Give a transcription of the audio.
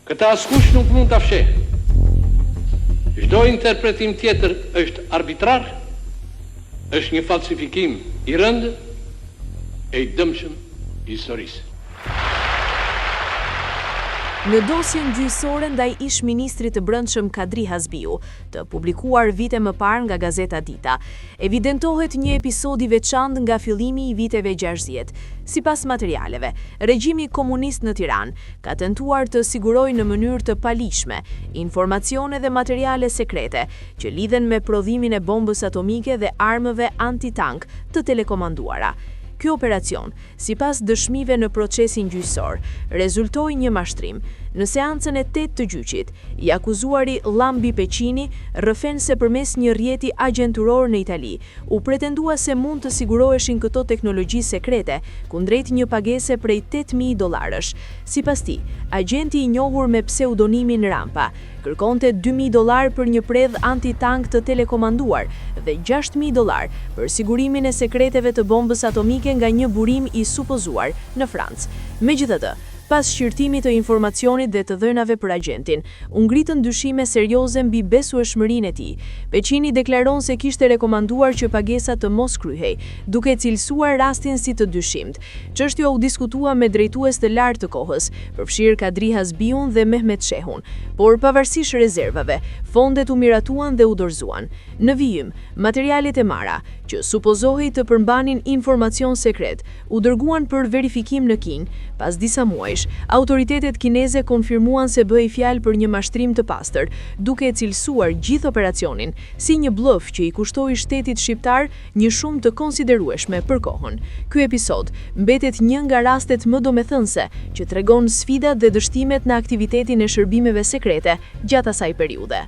Këta askush nuk mund ta fshehë. Çdo interpretim tjetër është arbitrar, është një falsifikim i rëndë e i dëmshëm i historisë. Në dosjen gjyqësore ndaj ish-ministrit të Brendshëm Kadri Hasbiu, të publikuar vite më parë nga gazeta Dita, evidentohet një episod i veçantë nga fillimi i viteve 60. Sipas materialeve, regjimi komunist në Tiranë ka tentuar të sigurojë në mënyrë të palishme informacione dhe materiale sekrete që lidhen me prodhimin e bombës atomike dhe armëve antitank të telekomanduara. Ky operacion, sipas dëshmive në procesin gjyqësor, rezultoi një mashtrim. Në seancën e 8 të gjyqit, i akuzuari Llambi Peçini rrëfen se përmes një rrjeti agjenturor në Itali, u pretendua se mund të siguroheshin këto teknologji sekrete kundrejt një pagese prej $8.000. Sipas tij, agjenti i njohur me pseudonimin Rampa kërkonte $2.000 për një predh antitank të telekomanduar dhe $6.000 për sigurimin e sekreteve të bombës atomike nga një burim i supozuar në Francë. Megjithatë, pas shqyrtimit të informacionit dhe të dhënave për agentin, u ngritën dyshime serioze mbi besueshmërinë e tij. Peçini deklaron se kishte rekomanduar që pagesa të mos kryhej, duke cilësuar rastin si të dyshimt. Çështja u diskutua me drejtues të lartë të kohës, përfshirë Kadri Hasbiun dhe Mehmet Shehun, por pavarësisht rezervave, fondet u miratuan dhe u dorëzuan. Në vijim, materialet e marra, që supozohej të përmbanin informacion sekret, u dërguan për verifikim në Kinë. Pas disa muajsh, autoritetet kineze konfirmuan se bëhej fjalë për një mashtrim të pastër, duke cilësuar gjithë operacionin si një bluf që i kushtoi shtetit shqiptar një shumë të konsiderueshme për kohën. Ky episod mbetet një nga rastet më domethënëse që tregon sfidat dhe dështimet në aktivitetin e shërbimeve sekrete gjatë asaj periudhe.